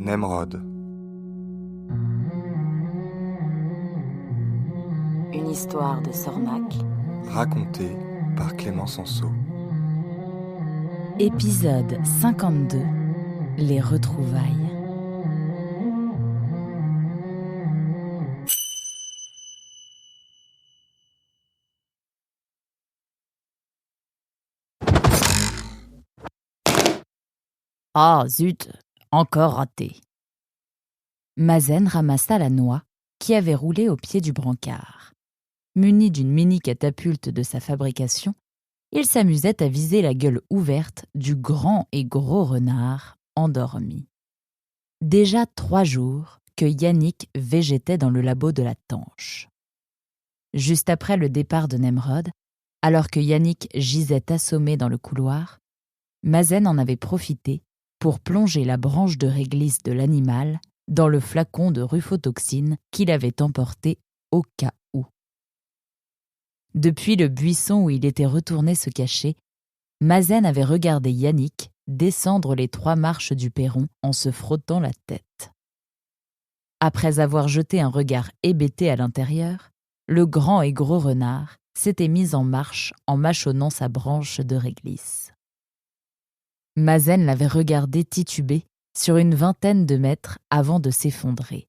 Nemrod. Une histoire de Sornac. Racontée par Clément Sanso. Épisode 52. Les retrouvailles. Ah zut, encore raté. Mazen ramassa la noix qui avait roulé au pied du brancard. Muni d'une mini-catapulte de sa fabrication, il s'amusait à viser la gueule ouverte du grand et gros renard endormi. Déjà 3 jours que Yannick végétait dans le labo de la Tanche. Juste après le départ de Nemrod, alors que Yannick gisait assommé dans le couloir, Mazen en avait profité pour plonger la branche de réglisse de l'animal dans le flacon de rufotoxine qu'il avait emporté au cas où. Depuis le buisson où il était retourné se cacher, Mazen avait regardé Yannick descendre les 3 marches du perron en se frottant la tête. Après avoir jeté un regard hébété à l'intérieur, le grand et gros renard s'était mis en marche en mâchonnant sa branche de réglisse. Mazen l'avait regardé tituber sur une 20aine de mètres avant de s'effondrer.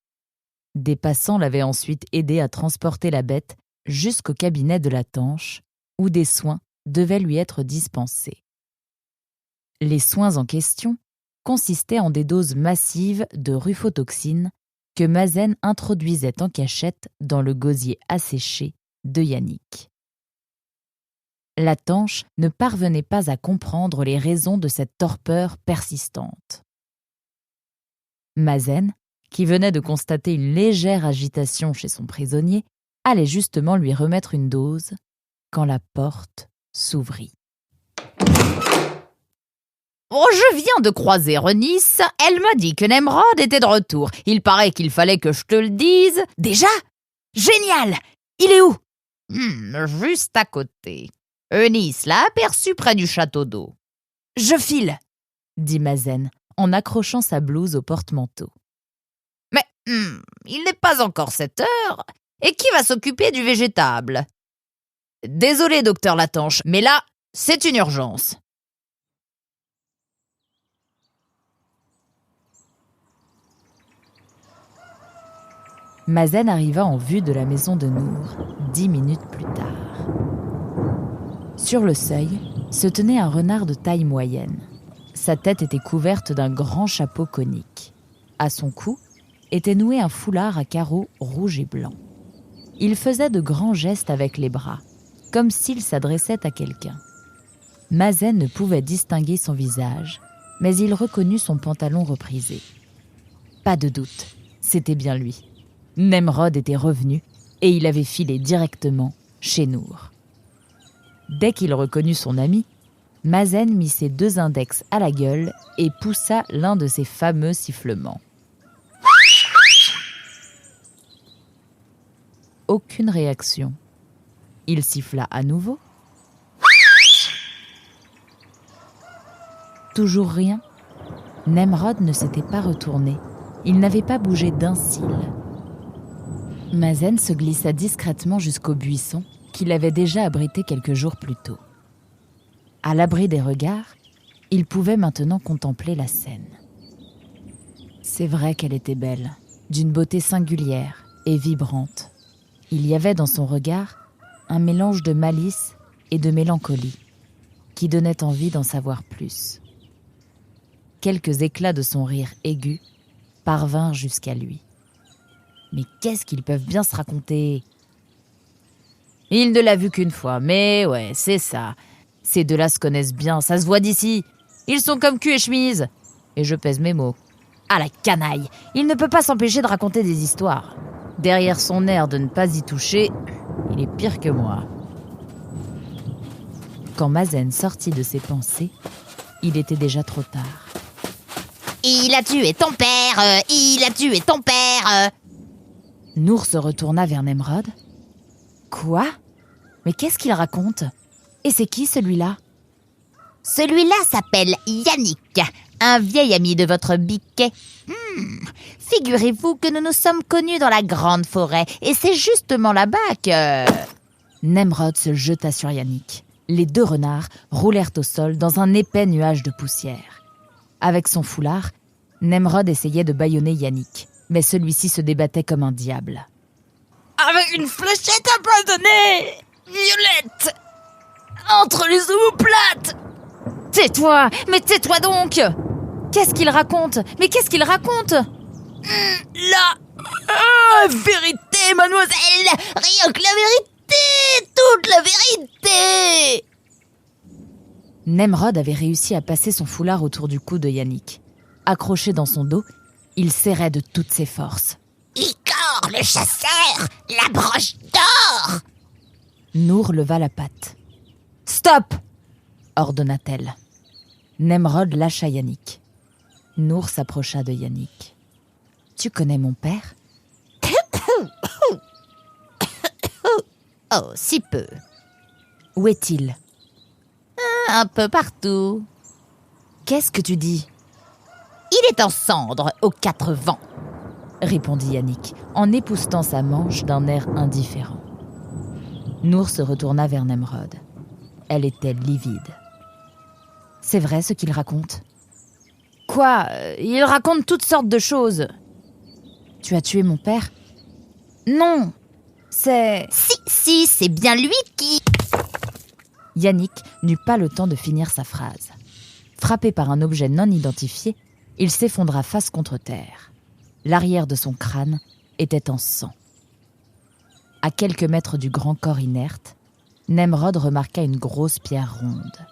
Des passants l'avaient ensuite aidé à transporter la bête jusqu'au cabinet de la Tanche, où des soins devaient lui être dispensés. Les soins en question consistaient en des doses massives de rufotoxine que Mazen introduisait en cachette dans le gosier asséché de Yannick. La Tanche ne parvenait pas à comprendre les raisons de cette torpeur persistante. Mazen, qui venait de constater une légère agitation chez son prisonnier, allait justement lui remettre une dose quand la porte s'ouvrit. « Oh, je viens de croiser Renice. Elle m'a dit que Nemrod était de retour. Il paraît qu'il fallait que je te le dise. » « Déjà ? Génial ! Il est où ?»« Juste à côté. Eunice l'a aperçu près du château d'eau. »« Je file !» dit Mazen en accrochant sa blouse au porte-manteau. « Mais il n'est pas encore 7 heures. Et qui va s'occuper du végétable ? » ?»« Désolé, docteur Latanche, mais là, c'est une urgence. » Mazen arriva en vue de la maison de Nour 10 minutes plus tard. Sur le seuil se tenait un renard de taille moyenne. Sa tête était couverte d'un grand chapeau conique. À son cou était noué un foulard à carreaux rouge et blanc. Il faisait de grands gestes avec les bras, comme s'il s'adressait à quelqu'un. Mazen ne pouvait distinguer son visage, mais il reconnut son pantalon reprisé. Pas de doute, c'était bien lui. Nemrod était revenu et il avait filé directement chez Nour. Dès qu'il reconnut son ami, Mazen mit ses 2 index à la gueule et poussa l'un de ses fameux sifflements. Aucune réaction. Il siffla à nouveau. Toujours rien. Nemrod ne s'était pas retourné. Il n'avait pas bougé d'un cil. Mazen se glissa discrètement jusqu'au buisson qu'il avait déjà abrité quelques jours plus tôt. À l'abri des regards, il pouvait maintenant contempler la scène. C'est vrai qu'elle était belle, d'une beauté singulière et vibrante. Il y avait dans son regard un mélange de malice et de mélancolie qui donnait envie d'en savoir plus. Quelques éclats de son rire aigu parvinrent jusqu'à lui. Mais qu'est-ce qu'ils peuvent bien se raconter ? Il ne l'a vu qu'une fois, mais ouais, c'est ça. Ces 2-là se connaissent bien, ça se voit d'ici. Ils sont comme cul et chemise. Et je pèse mes mots. Ah la canaille, il ne peut pas s'empêcher de raconter des histoires. Derrière son air de ne pas y toucher, il est pire que moi. Quand Mazen sortit de ses pensées, il était déjà trop tard. « Il a tué ton père, il a tué ton père !» Nour se retourna vers Nemrod. « Quoi ? Mais qu'est-ce qu'il raconte ? Et c'est qui celui-là ?» « Celui-là s'appelle Yannick, un vieil ami de votre biquet. Figurez-vous que nous nous sommes connus dans la grande forêt, et c'est justement là-bas que... Nemrod se jeta sur Yannick. Les deux renards roulèrent au sol dans un épais nuage de poussière. Avec son foulard, Nemrod essayait de bâillonner Yannick, mais celui-ci se débattait comme un diable. Avec une fléchette abandonnée, Violette, entre les omoplates. Tais-toi, mais tais-toi donc! Qu'est-ce qu'il raconte? Mais qu'est-ce qu'il raconte? La vérité, mademoiselle, rien que la vérité, toute la vérité. Nemrod avait réussi à passer son foulard autour du cou de Yannick. Accroché dans son dos, il serrait de toutes ses forces. Igor, le chasseur, la broche d'or. Nour leva la patte. « Stop !» ordonna-t-elle. Nemrod lâcha Yannick. Nour s'approcha de Yannick. « Tu connais mon père ?» Oh, si peu. Où est-il? Un peu partout. Qu'est-ce que tu dis? Il est en cendres aux 4 vents, répondit Yannick, en époussetant sa manche d'un air indifférent. Nour se retourna vers Nemrod. Elle était livide. C'est vrai ce qu'il raconte? Quoi? Il raconte toutes sortes de choses. Tu as tué mon père? Non, c'est... Si, c'est bien lui qui... Yannick n'eut pas le temps de finir sa phrase. Frappé par un objet non identifié, il s'effondra face contre terre. L'arrière de son crâne était en sang. À quelques mètres du grand corps inerte, Nemrod remarqua une grosse pierre ronde.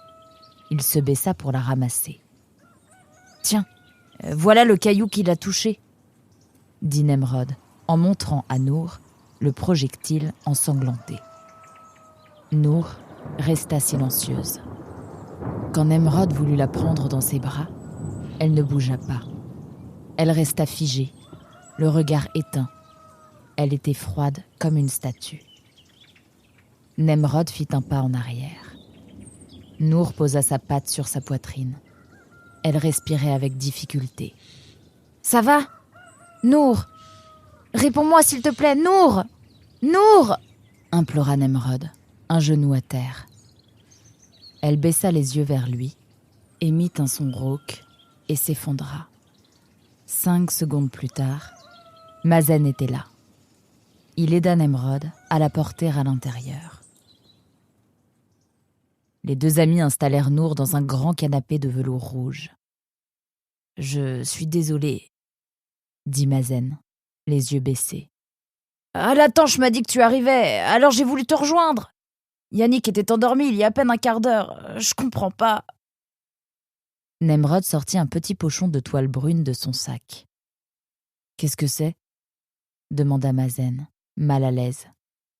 Il se baissa pour la ramasser. « Tiens, voilà le caillou qui l'a touché », dit Nemrod, en montrant à Nour le projectile ensanglanté. Nour resta silencieuse. Quand Nemrod voulut la prendre dans ses bras, elle ne bougea pas. Elle resta figée, le regard éteint. Elle était froide comme une statue. Nemrod fit un pas en arrière. Nour posa sa patte sur sa poitrine. Elle respirait avec difficulté. « Ça va? Nour! Réponds-moi s'il te plaît, Nour! Nour !» implora Nemrod, un genou à terre. Elle baissa les yeux vers lui, émit un son rauque et s'effondra. 5 secondes plus tard, Mazen était là. Il aida Nemrod à la porter à l'intérieur. Les deux amis installèrent Nour dans un grand canapé de velours rouge. « Je suis désolé, » dit Mazen, les yeux baissés. « Ah, la tanche m'a dit que tu arrivais, alors j'ai voulu te rejoindre. Yannick était endormi il y a à peine un quart d'heure. Je comprends pas. » Nemrod sortit un petit pochon de toile brune de son sac. « Qu'est-ce que c'est ?» demanda Mazen, mal à l'aise.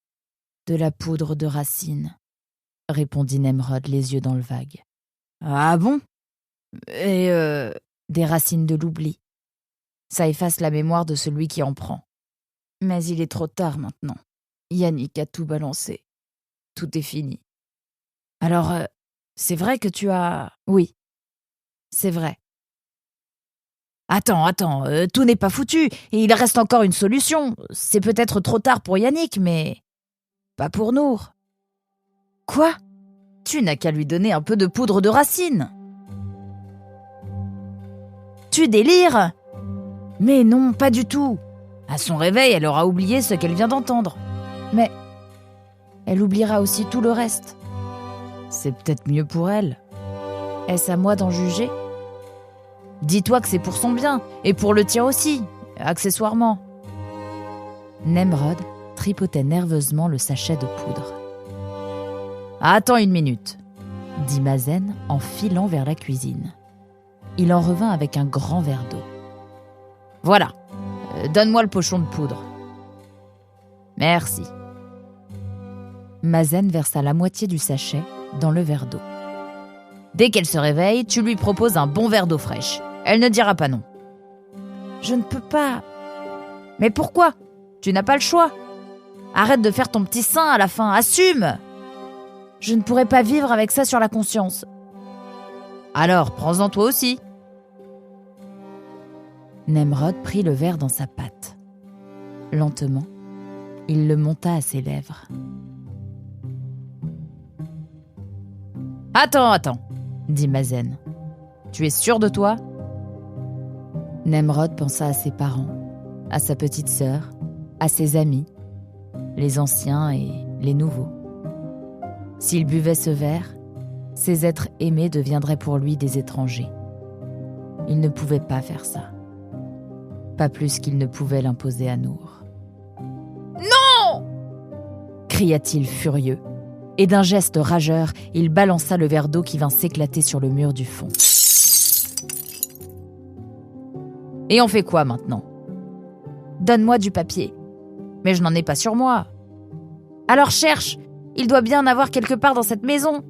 « De la poudre de racine, » répondit Nemrod, les yeux dans le vague. « Ah bon? Et des racines de l'oubli. Ça efface la mémoire de celui qui en prend. Mais il est trop tard maintenant. Yannick a tout balancé. Tout est fini. Alors, c'est vrai que tu as... Oui, c'est vrai. Attends, tout n'est pas foutu. Il reste encore une solution. C'est peut-être trop tard pour Yannick, mais pas pour Nour. Quoi? Tu n'as qu'à lui donner un peu de poudre de racine. Tu délires? Mais non, pas du tout. À son réveil, elle aura oublié ce qu'elle vient d'entendre. Mais elle oubliera aussi tout le reste. C'est peut-être mieux pour elle. Est-ce à moi d'en juger? Dis-toi que c'est pour son bien, et pour le tien aussi, accessoirement. Nemrod tripotait nerveusement le sachet de poudre. « Attends une minute, » dit Mazen en filant vers la cuisine. Il en revint avec un grand verre d'eau. « Voilà, donne-moi le pochon de poudre. »« Merci. » Mazen versa la moitié du sachet dans le verre d'eau. « Dès qu'elle se réveille, tu lui proposes un bon verre d'eau fraîche. Elle ne dira pas non. »« Je ne peux pas. »« Mais pourquoi? Tu n'as pas le choix. Arrête de faire ton petit sein à la fin, assume. » Je ne pourrais pas vivre avec ça sur la conscience. Alors, prends-en toi aussi. Nemrod prit le verre dans sa patte. Lentement, il le monta à ses lèvres. « Attends, dit Mazen. Tu es sûr de toi ? Nemrod pensa à ses parents, à sa petite sœur, à ses amis, les anciens et les nouveaux. S'il buvait ce verre, ces êtres aimés deviendraient pour lui des étrangers. Il ne pouvait pas faire ça. Pas plus qu'il ne pouvait l'imposer à Nour. « Non !» cria-t-il furieux, et d'un geste rageur, il balança le verre d'eau qui vint s'éclater sur le mur du fond. « Et on fait quoi maintenant ? Donne-moi du papier. » « Mais je n'en ai pas sur moi. »« Alors cherche, il doit bien en avoir quelque part dans cette maison. »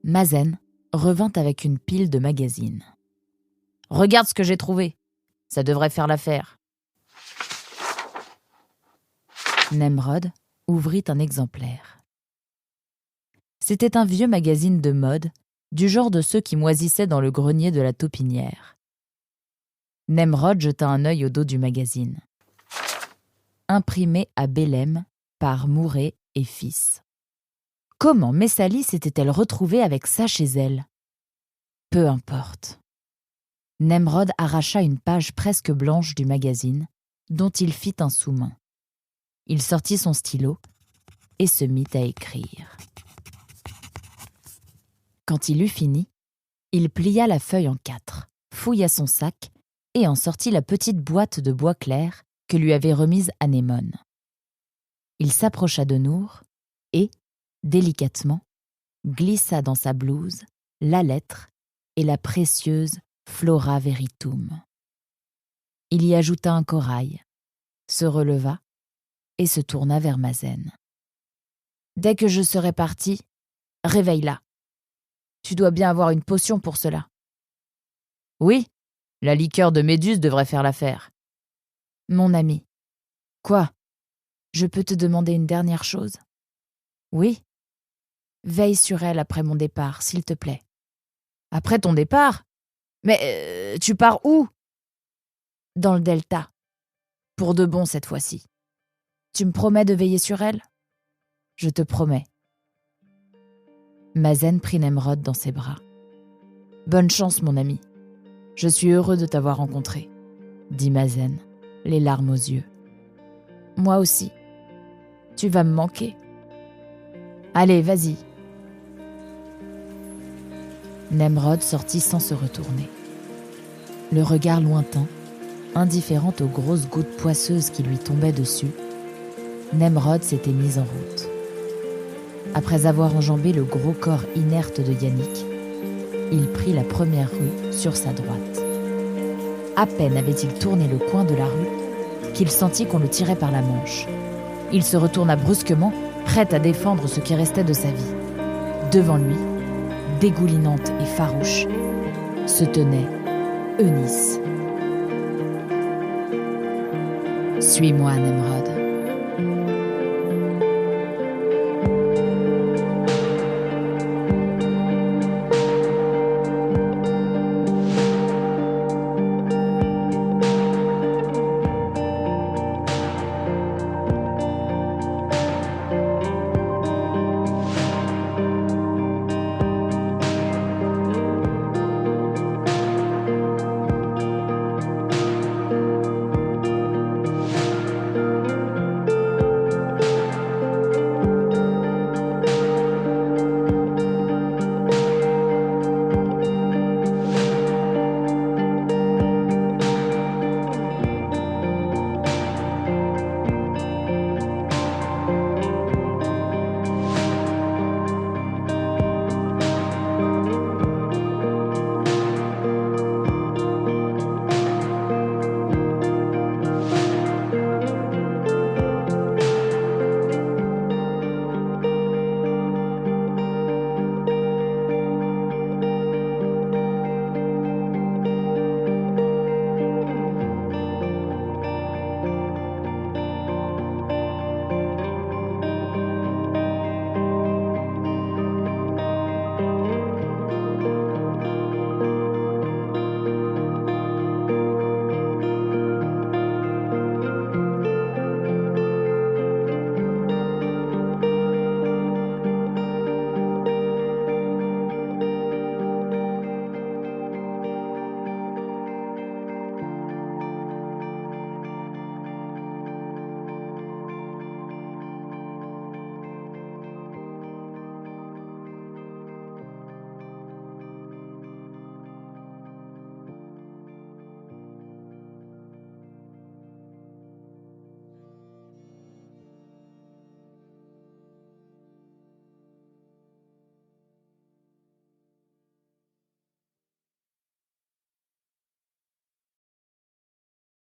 Mazen revint avec une pile de magazines. « Regarde ce que j'ai trouvé. Ça devrait faire l'affaire. » Nemrod ouvrit un exemplaire. C'était un vieux magazine de mode, du genre de ceux qui moisissaient dans le grenier de la taupinière. Nemrod jeta un œil au dos du magazine. Imprimé à Bélem par Mouret et fils. Comment Messali s'était-elle retrouvée avec ça chez elle ? Peu importe. Nemrod arracha une page presque blanche du magazine, dont il fit un sous-main. Il sortit son stylo et se mit à écrire. Quand il eut fini, il plia la feuille en 4, fouilla son sac et en sortit la petite boîte de bois clair que lui avait remise Anémone. Il s'approcha de Nour et, délicatement, glissa dans sa blouse la lettre et la précieuse Flora Veritum. Il y ajouta un corail, se releva et se tourna vers Mazen. « Dès que je serai parti, réveille-la. Tu dois bien avoir une potion pour cela. »« Oui, la liqueur de Méduse devrait faire l'affaire. »« Mon ami. »« Quoi ? Je peux te demander une dernière chose ? » ?»« Oui. Veille sur elle après mon départ, s'il te plaît. »« Après ton départ ? Mais tu pars où ? » ?»« Dans le delta. Pour de bon cette fois-ci. Tu me promets de veiller sur elle ? » ?»« Je te promets. » Mazen prit Nemrod dans ses bras. « Bonne chance, mon ami. Je suis heureux de t'avoir rencontré, » dit Mazen, les larmes aux yeux. « Moi aussi. Tu vas me manquer. Allez, vas-y. » Nemrod sortit sans se retourner. Le regard lointain, indifférent aux grosses gouttes poisseuses qui lui tombaient dessus, Nemrod s'était mis en route. Après avoir enjambé le gros corps inerte de Yannick, il prit la première rue sur sa droite. À peine avait-il tourné le coin de la rue qu'il sentit qu'on le tirait par la manche. Il se retourna brusquement, prêt à défendre ce qui restait de sa vie. Devant lui, dégoulinante et farouche, se tenait Eunice. « Suis-moi, Nemrod. »